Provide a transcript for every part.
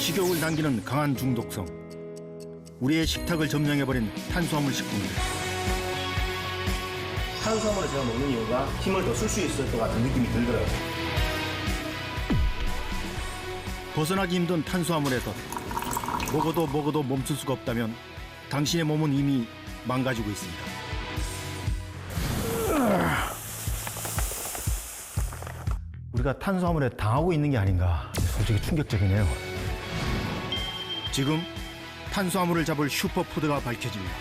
식욕을 당기는 강한 중독성. 우리의 식탁을 점령해버린 탄수화물 식품들. 탄수화물을 제가 먹는 이유가 힘을 더 쓸 수 있을 것 같은 느낌이 들더라고요. 벗어나기 힘든 탄수화물에서 먹어도 멈출 수가 없다면 당신의 몸은 이미 망가지고 있습니다. 우리가 탄수화물에 당하고 있는 게 아닌가, 솔직히 충격적이네요. 지금 탄수화물을 잡을 슈퍼푸드가 밝혀집니다.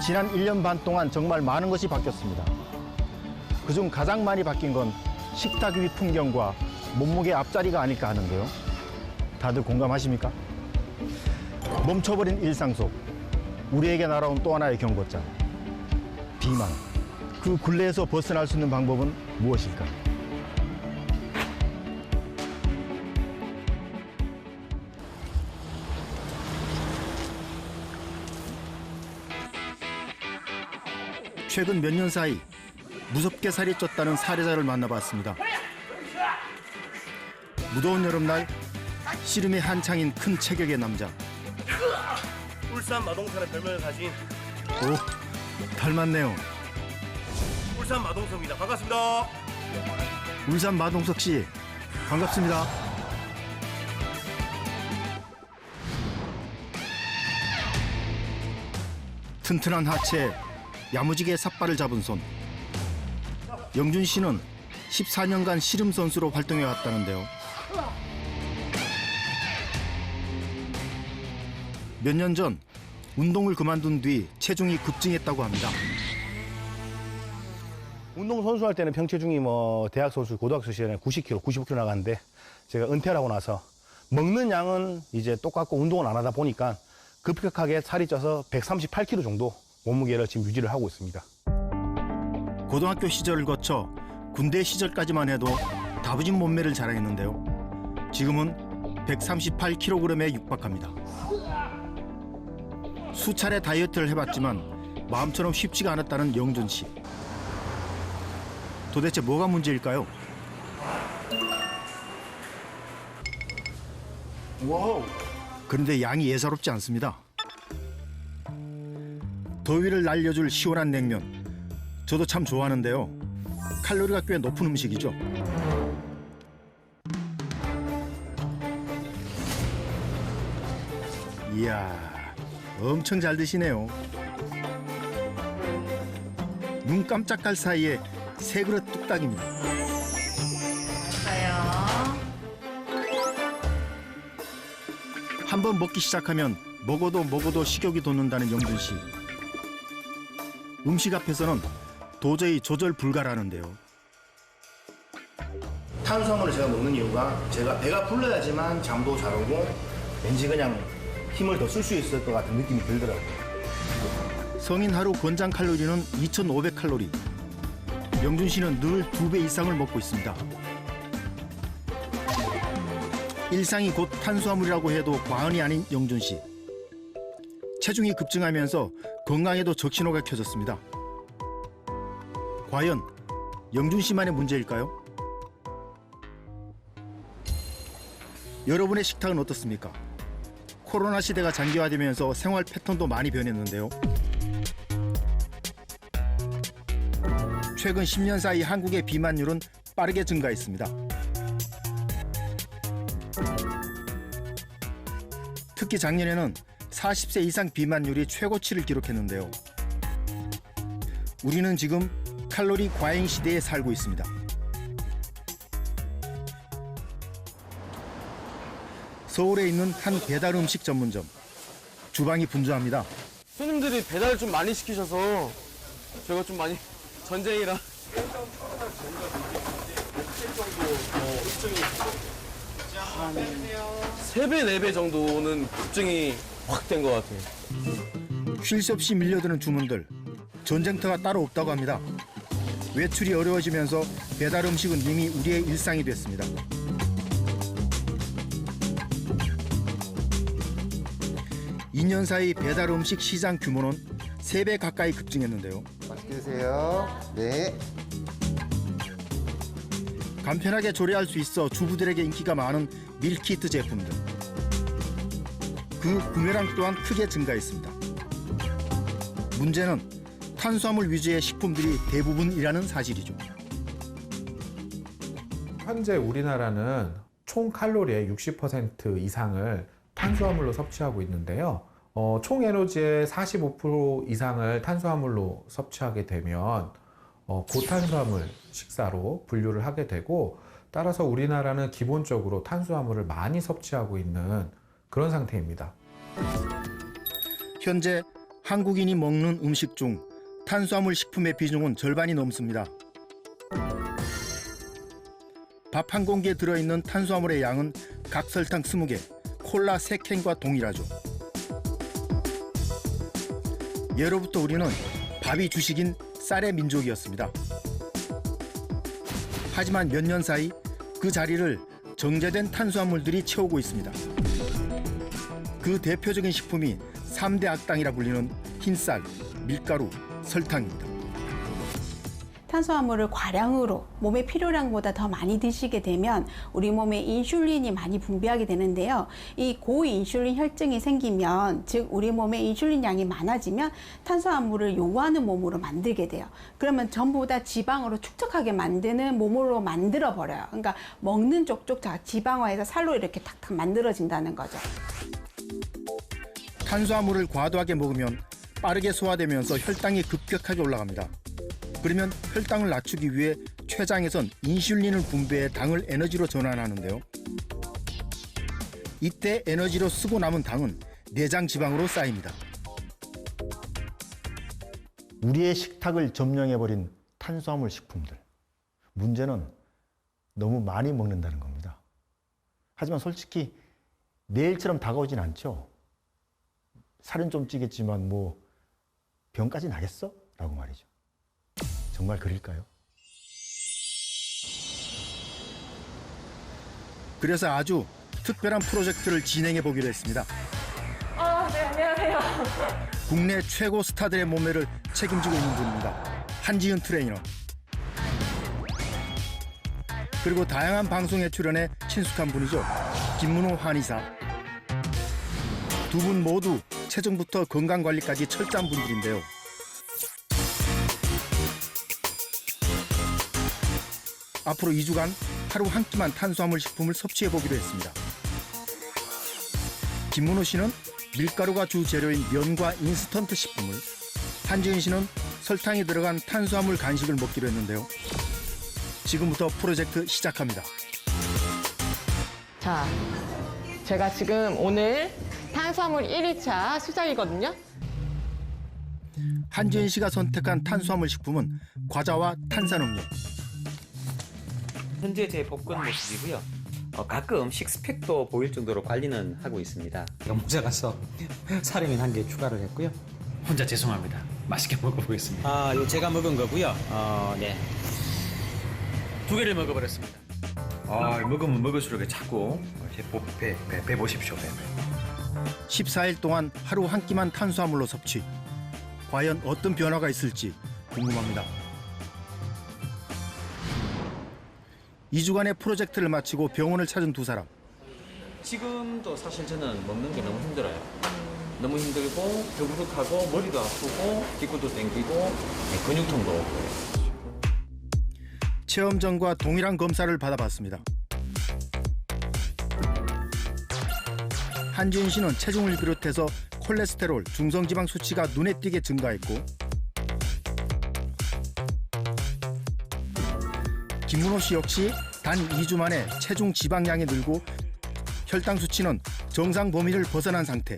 지난 1년 반 동안 정말 많은 것이 바뀌었습니다. 그중 가장 많이 바뀐 건 식탁 위 풍경과 몸무게 앞자리가 아닐까 하는데요. 다들 공감하십니까? 멈춰버린 일상 속 우리에게 날아온 또 하나의 경고장. 비만. 그 굴레에서 벗어날 수 있는 방법은 무엇일까? 최근 몇 년 사이 무섭게 살이 쪘다는 사례자를 만나봤습니다. 무더운 여름날 씨름이 한창인 큰 체격의 남자. 울산 마동산의 별명을 가진 오, 닮았네요. 울산 마동석입니다. 반갑습니다. 울산 마동석 씨, 반갑습니다. 튼튼한 하체에 야무지게 삿발을 잡은 손. 영준 씨는 14년간 씨름 선수로 활동해 왔다는데요. 몇 년 전 운동을 그만둔 뒤 체중이 급증했다고 합니다. 운동선수 할 때는 평체중이 대학 선수, 고등학교 시절에 90kg, 95kg 나갔는데 제가 은퇴를 하고 나서 먹는 양은 이제 똑같고 운동을 안 하다 보니까 급격하게 살이 쪄서 138kg 정도 몸무게를 지금 유지를 하고 있습니다. 고등학교 시절을 거쳐 군대 시절까지만 해도 다부진 몸매를 자랑했는데요. 지금은 138kg에 육박합니다. 수차례 다이어트를 해봤지만 마음처럼 쉽지가 않았다는 영준 씨. 도대체 뭐가 문제일까요? 와우. 그런데 양이 예사롭지 않습니다. 더위를 날려줄 시원한 냉면. 저도 참 좋아하는데요. 칼로리가 꽤 높은 음식이죠. 이야, 엄청 잘 드시네요. 눈 깜짝할 사이에 세 그릇 뚝딱입니다. 한번 먹기 시작하면 먹어도 식욕이 돋는다는 영준 씨. 음식 앞에서는 도저히 조절 불가라는데요. 탄수화물을 제가 먹는 이유가 제가 배가 불러야지만 잠도 잘 오고 왠지 그냥 힘을 더 쓸 수 있을 것 같은 느낌이 들더라고요. 성인 하루 권장 칼로리는 2,500칼로리. 영준 씨는 늘 2배 이상을 먹고 있습니다. 일상이 곧 탄수화물이라고 해도 과언이 아닌 영준 씨. 체중이 급증하면서 건강에도 적신호가 켜졌습니다. 과연 영준 씨만의 문제일까요? 여러분의 식탁은 어떻습니까? 코로나 시대가 장기화되면서 생활 패턴도 많이 변했는데요. 최근 10년 사이 한국의 비만율은 빠르게 증가했습니다. 특히 작년에는 40세 이상 비만율이 최고치를 기록했는데요. 우리는 지금 칼로리 과잉 시대에 살고 있습니다. 서울에 있는 한 배달 음식 전문점. 주방이 분주합니다. 손님들이 배달을 좀 많이 시키셔서 제가 좀 많이 전쟁이라. 한 3배, 4배 정도는 급증이 확 된 것 같아요. 쉴 새 없이 밀려드는 주문들. 전쟁터가 따로 없다고 합니다. 외출이 어려워지면서 배달 음식은 이미 우리의 일상이 됐습니다. 이 년 사이 배달 음식 시장 규모는 3배 가까이 급증했는데요. 맛있게 드세요. 네. 간편하게 조리할 수 있어 주부들에게 인기가 많은 밀키트 제품들. 그 구매량 또한 크게 증가했습니다. 문제는 탄수화물 위주의 식품들이 대부분이라는 사실이죠. 현재 우리나라는 총 칼로리의 60% 이상을 탄수화물로 섭취하고 있는데요. 총 에너지의 45% 이상을 탄수화물로 섭취하게 되면 고탄수화물 식사로 분류를 하게 되고, 따라서 우리나라는 기본적으로 탄수화물을 많이 섭취하고 있는 그런 상태입니다. 현재 한국인이 먹는 음식 중 탄수화물 식품의 비중은 절반이 넘습니다. 밥 한 공기에 들어있는 탄수화물의 양은 각 설탕 20개, 콜라 3캔과 동일하죠. 예로부터 우리는 밥이 주식인 쌀의 민족이었습니다. 하지만 몇 년 사이 그 자리를 정제된 탄수화물들이 채우고 있습니다. 그 대표적인 식품이 3대 악당이라 불리는 흰쌀, 밀가루, 설탕입니다. 탄수화물을 과량으로 몸의 필요량보다 더 많이 드시게 되면 우리 몸에 인슐린이 많이 분비하게 되는데요. 이 고인슐린 혈증이 생기면, 즉 우리 몸에 인슐린 양이 많아지면 탄수화물을 요구하는 몸으로 만들게 돼요. 그러면 전부 다 지방으로 축적하게 만드는 몸으로 만들어 버려요. 그러니까 먹는 쪽쪽 다 지방화해서 살로 이렇게 탁탁 만들어진다는 거죠. 탄수화물을 과도하게 먹으면 빠르게 소화되면서 혈당이 급격하게 올라갑니다. 그러면 혈당을 낮추기 위해 췌장에선 인슐린을 분비해 당을 에너지로 전환하는데요. 이때 에너지로 쓰고 남은 당은 내장 지방으로 쌓입니다. 우리의 식탁을 점령해버린 탄수화물 식품들. 문제는 너무 많이 먹는다는 겁니다. 하지만 솔직히 내일처럼 다가오진 않죠. 살은 좀 찌겠지만 뭐 병까지 나겠어? 라고 말이죠. 정말 그럴까요? 그래서 아주 특별한 프로젝트를 진행해 보기로 했습니다. 네, 안녕하세요. 국내 최고 스타들의 몸매를 책임지고 있는 분입니다. 한지은 트레이너. 그리고 다양한 방송에 출연해 친숙한 분이죠. 김문호 한의사. 두 분 모두 체중부터 건강관리까지 철저한 분들인데요. 앞으로 2주간 하루 한 끼만 탄수화물 식품을 섭취해 보기로 했습니다. 김문호 씨는 밀가루가 주 재료인 면과 인스턴트 식품을, 한지은 씨는 설탕이 들어간 탄수화물 간식을 먹기로 했는데요. 지금부터 프로젝트 시작합니다. 자, 제가 지금 오늘 탄수화물 1일차 수작이거든요. 한지은 씨가 선택한 탄수화물 식품은 과자와 탄산음료. 현재 제 복근 모습이고요. 가끔 식스팩도 보일 정도로 관리는 하고 있습니다. 모자라서 사령인 한 개 추가를 했고요. 혼자 죄송합니다. 맛있게 먹어보겠습니다. 이거 제가 먹은 거고요. 네. 2개를 먹어버렸습니다. 먹으면 먹을수록 자꾸 배 보십시오. 배. 14일 동안 하루 한 끼만 탄수화물로 섭취. 과연 어떤 변화가 있을지 궁금합니다. 2주간의 프로젝트를 마치고 병원을 찾은 두 사람. 지금도 사실 저는 먹는 게 너무 힘들어요. 너무 힘들고 더부룩하고 머리도 아프고 기구도 땡기고 근육통도 오고. 체험 전과 동일한 검사를 받아봤습니다. 한지은 씨는 체중을 비롯해서 콜레스테롤, 중성지방 수치가 눈에 띄게 증가했고, 김문호 씨 역시 단 2주 만에 체중 지방량이 늘고 혈당 수치는 정상 범위를 벗어난 상태.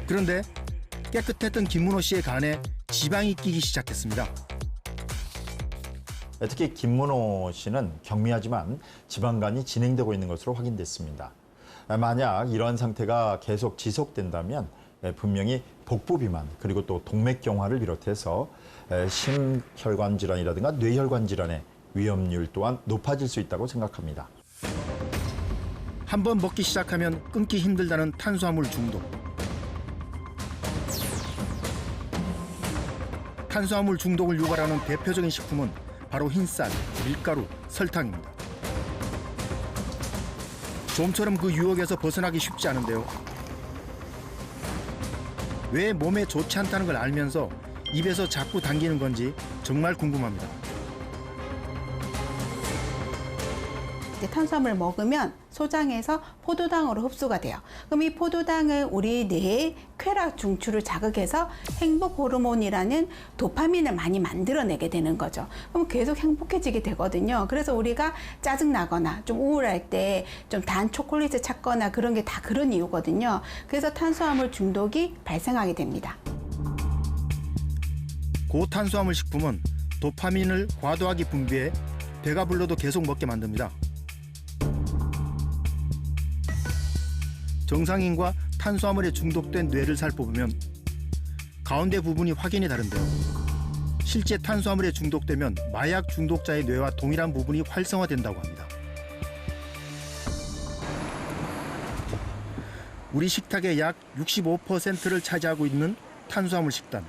그런데 깨끗했던 김문호 씨의 간에 지방이 끼기 시작했습니다. 특히 김문호 씨는 경미하지만 지방간이 진행되고 있는 것으로 확인됐습니다. 만약 이러한 상태가 계속 지속된다면 분명히 복부 비만, 그리고 또 동맥경화를 비롯해서 심혈관 질환이라든가 뇌혈관 질환의 위험률 또한 높아질 수 있다고 생각합니다. 한번 먹기 시작하면 끊기 힘들다는 탄수화물 중독. 탄수화물 중독을 유발하는 대표적인 식품은 바로 흰쌀, 밀가루, 설탕입니다. 좀처럼 그 유혹에서 벗어나기 쉽지 않은데요. 왜 몸에 좋지 않다는 걸 알면서 입에서 자꾸 당기는 건지 정말 궁금합니다. 탄수화물을 먹으면 소장에서 포도당으로 흡수가 돼요. 그럼 이 포도당은 우리 뇌의 쾌락 중추를 자극해서 행복 호르몬이라는 도파민을 많이 만들어내게 되는 거죠. 그럼 계속 행복해지게 되거든요. 그래서 우리가 짜증나거나 좀 우울할 때 좀 단 초콜릿을 찾거나 그런 게 다 그런 이유거든요. 그래서 탄수화물 중독이 발생하게 됩니다. 고탄수화물 식품은 도파민을 과도하게 분비해 배가 불러도 계속 먹게 만듭니다. 정상인과 탄수화물에 중독된 뇌를 살펴보면 가운데 부분이 확연히 다른데요. 실제 탄수화물에 중독되면 마약 중독자의 뇌와 동일한 부분이 활성화된다고 합니다. 우리 식탁의 약 65%를 차지하고 있는 탄수화물 식단.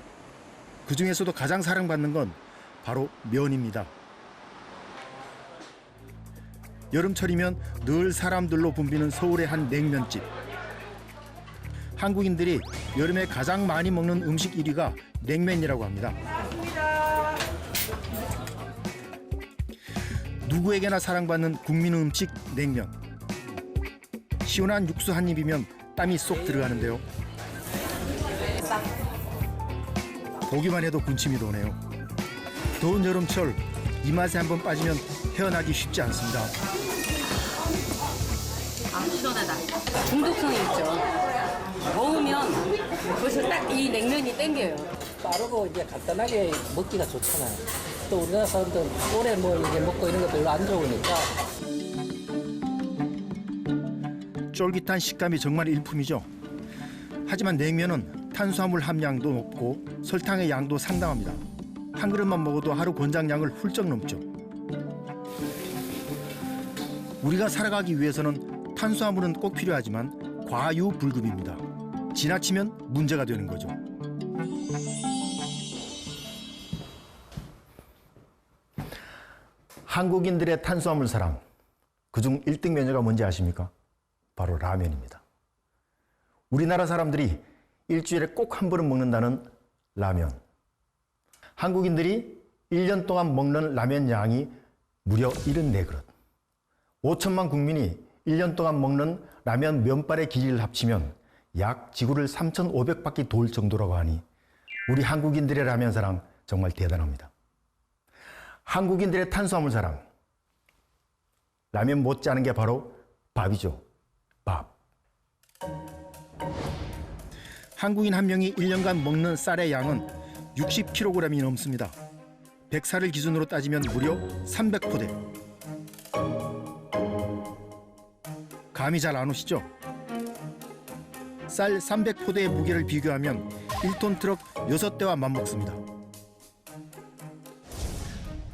그 중에서도 가장 사랑받는 건 바로 면입니다. 여름철이면 늘 사람들로 붐비는 서울의 한 냉면집. 한국인들이 여름에 가장 많이 먹는 음식 1위가 냉면이라고 합니다. 누구에게나 사랑받는 국민 음식 냉면. 시원한 육수 한 입이면 땀이 쏙 들어가는데요. 보기만 해도 군침이 도네요. 더운 여름철 이 맛에 한번 빠지면 헤어나기 쉽지 않습니다. 아, 시원하다. 중독성이 있죠. 먹으면 벌써 딱 이 냉면이 땡겨요. 빠르고 이제 간단하게 먹기가 좋잖아요. 또 우리나라 사람들은 오래 뭐 이제 먹고 이런 거 별로 안 좋으니까. 쫄깃한 식감이 정말 일품이죠. 하지만 냉면은 탄수화물 함량도 높고 설탕의 양도 상당합니다. 한 그릇만 먹어도 하루 권장량을 훌쩍 넘죠. 우리가 살아가기 위해서는 탄수화물은 꼭 필요하지만 과유불급입니다. 지나치면 문제가 되는 거죠. 한국인들의 탄수화물 사랑, 그중 1등 메뉴가 뭔지 아십니까? 바로 라면입니다. 우리나라 사람들이 일주일에 꼭 한 번은 먹는다는 라면. 한국인들이 1년 동안 먹는 라면 양이 무려 74그릇. 5천만 국민이 1년 동안 먹는 라면 면발의 길이를 합치면 약 지구를 3,500바퀴 돌 정도라고 하니 우리 한국인들의 라면 사랑 정말 대단합니다. 한국인들의 탄수화물 사랑. 라면 못지않은 게 바로 밥이죠. 밥. 한국인 한 명이 1년간 먹는 쌀의 양은 60kg이 넘습니다. 100살을 기준으로 따지면 무려 300포대. 감이 잘 안 오시죠? 쌀 300포대의 무게를 비교하면 1톤 트럭 6대와 맞먹습니다.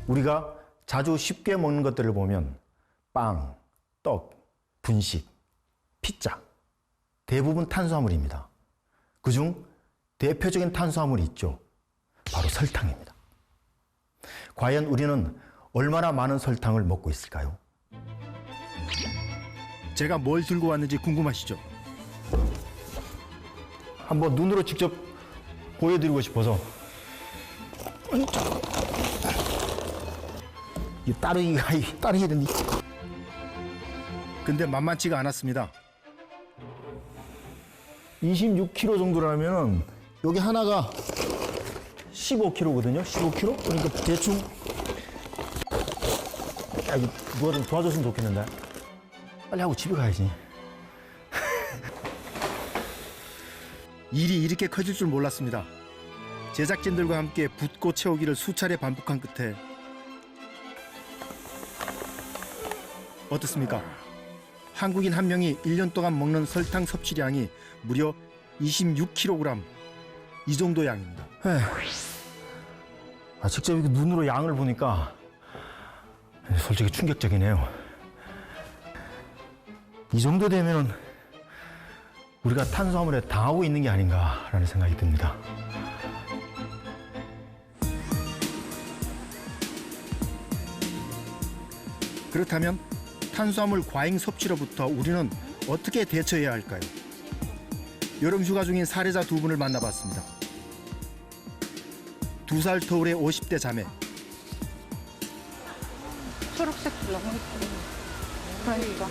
우리가 자주 쉽게 먹는 것들을 보면 빵, 떡, 분식, 피자 대부분 탄수화물입니다. 그중 대표적인 탄수화물이 있죠. 바로 설탕입니다. 과연 우리는 얼마나 많은 설탕을 먹고 있을까요? 제가 뭘 들고 왔는지 궁금하시죠? 한번 눈으로 직접 보여드리고 싶어서. 이 따르기가 되는데. 근데 만만치가 않았습니다. 26kg 정도라면 여기 하나가 15kg거든요. 15kg? 그러니까 대충 이거 누가 좀 도와줬으면 좋겠는데. 빨리 하고 집에 가야지. 일이 이렇게 커질 줄 몰랐습니다. 제작진들과 함께 붓고 채우기를 수차례 반복한 끝에 어떻습니까? 한국인 한 명이 1년 동안 먹는 설탕 섭취량이 무려 26kg. 이 정도 양입니다. 직접 이렇게 눈으로 양을 보니까 솔직히 충격적이네요. 이 정도 되면 우리가 탄수화물에 당하고 있는 게 아닌가라는 생각이 듭니다. 그렇다면 탄수화물 과잉 섭취로부터 우리는 어떻게 대처해야 할까요? 여름 휴가 중인 사례자 두 분을 만나봤습니다. 2살 터울의 50대 자매. 초록색 너무 예쁘네. 그러니까.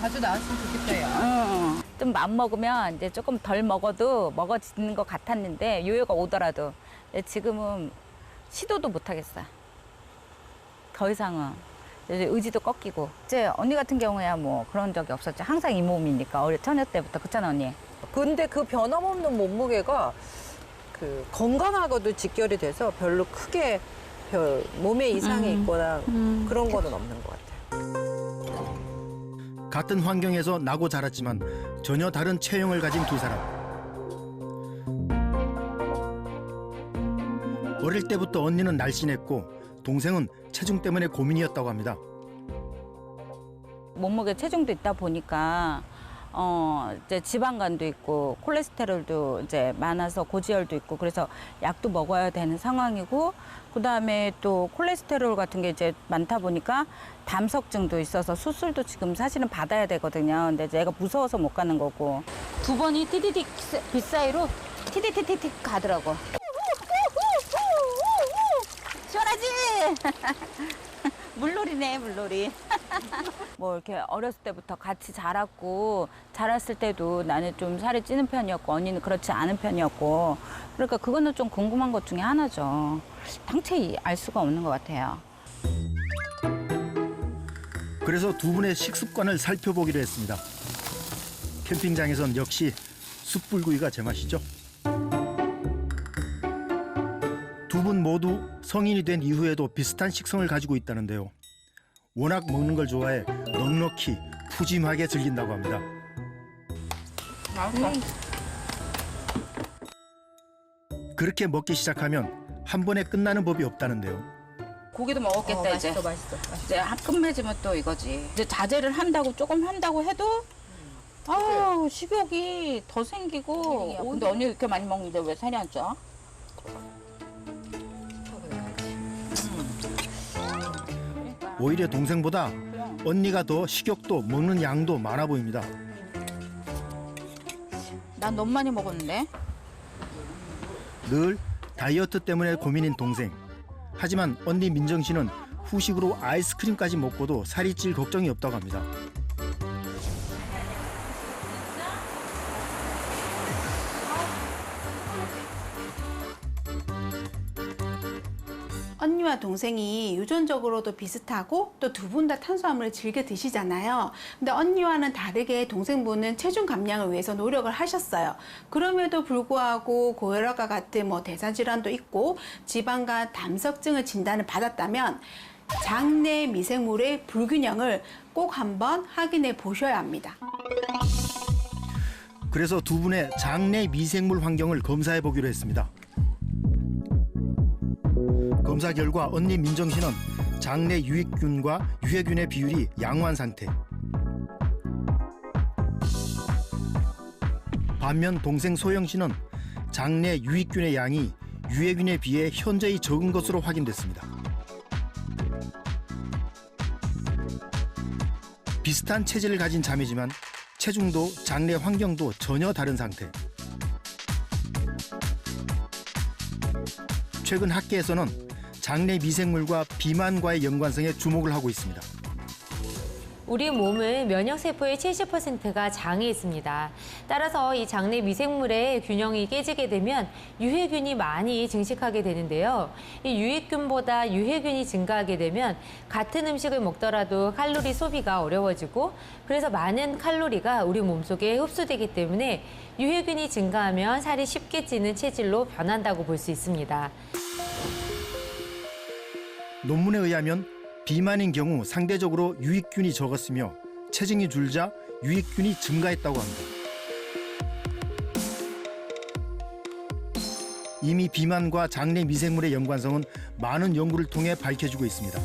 자주 나왔으면 좋겠어요. 좀 맘 먹으면 이제 조금 덜 먹어도 먹어지는 것 같았는데 요요가 오더라도 지금은 시도도 못 하겠어요. 더 이상은 이제 의지도 꺾이고. 이제 언니 같은 경우야 뭐 그런 적이 없었죠. 항상 이 몸이니까 처녀 때부터. 그렇잖아 언니. 근데 그 변함없는 몸무게가 그 건강하고도 직결이 돼서 별로 크게 몸에 이상이 있거나 그런 거는 없는 것 같아요. 같은 환경에서 나고 자랐지만 전혀 다른 체형을 가진 두 사람. 어릴 때부터 언니는 날씬했고 동생은 체중 때문에 고민이었다고 합니다. 몸무게 체중도 있다 보니까 이제 지방간도 있고 콜레스테롤도 이제 많아서 고지혈도 있고 그래서 약도 먹어야 되는 상황이고 그다음에 또 콜레스테롤 같은 게 이제 많다 보니까 담석증도 있어서 수술도 지금 사실은 받아야 되거든요. 근데 이제 애가 무서워서 못 가는 거고. 두 번이 티디디 빗 사이로 티디티티티 가더라고. 시원하지? 물놀이네, 물놀이. 뭐 이렇게 어렸을 때부터 같이 자랐고 자랐을 때도 나는 좀 살이 찌는 편이었고 언니는 그렇지 않은 편이었고 그러니까 그거는 좀 궁금한 것 중에 하나죠. 당최 알 수가 없는 것 같아요. 그래서 두 분의 식습관을 살펴보기로 했습니다. 캠핑장에선 역시 숯불구이가 제맛이죠. 두 분 모두 성인이 된 이후에도 비슷한 식성을 가지고 있다는데요. 워낙 먹는 걸 좋아해 넉넉히 푸짐하게 즐긴다고 합니다. 그렇게 먹기 시작하면 한 번에 끝나는 법이 없다는데요. 고기도 먹었겠다 이제. 맛있어. 이제 끝맺으면 또 이거지. 이제 자제를 한다고 조금 한다고 해도 아우 식욕이 더 생기고. 근데 언니 이렇게 많이 먹는데 왜 살이 안 쪄? 오히려 동생보다 언니가 더 식욕도 먹는 양도 많아 보입니다. 난 너무 많이 먹었는데. 늘 다이어트 때문에 고민인 동생. 하지만 언니 민정 씨는 후식으로 아이스크림까지 먹고도 살이 찔 걱정이 없다고 합니다. 언니와 동생이 유전적으로도 비슷하고 또 두 분 다 탄수화물을 즐겨 드시잖아요. 근데 언니와는 다르게 동생분은 체중 감량을 위해서 노력을 하셨어요. 그럼에도 불구하고 고혈압과 같은 뭐 대사질환도 있고 지방과 담석증을 진단을 받았다면 장내 미생물의 불균형을 꼭 한번 확인해 보셔야 합니다. 그래서 두 분의 장내 미생물 환경을 검사해 보기로 했습니다. 검사 결과 언니 민정 씨는 장내 유익균과 유해균의 비율이 양호한 상태. 반면 동생 소영 씨는 장내 유익균의 양이 유해균에 비해 현저히 적은 것으로 확인됐습니다. 비슷한 체질을 가진 자매지만 체중도 장내 환경도 전혀 다른 상태. 최근 학계에서는 장내 미생물과 비만과의 연관성에 주목을 하고 있습니다. 우리 몸은 면역세포의 70%가 장에 있습니다. 따라서 이 장내 미생물의 균형이 깨지게 되면 유해균이 많이 증식하게 되는데요. 이 유익균보다 유해균이 증가하게 되면 같은 음식을 먹더라도 칼로리 소비가 어려워지고 그래서 많은 칼로리가 우리 몸속에 흡수되기 때문에 유해균이 증가하면 살이 쉽게 찌는 체질로 변한다고 볼 수 있습니다. 논문에 의하면 비만인 경우 상대적으로 유익균이 적었으며 체중이 줄자 유익균이 증가했다고 합니다. 이미 비만과 장내 미생물의 연관성은 많은 연구를 통해 밝혀지고 있습니다.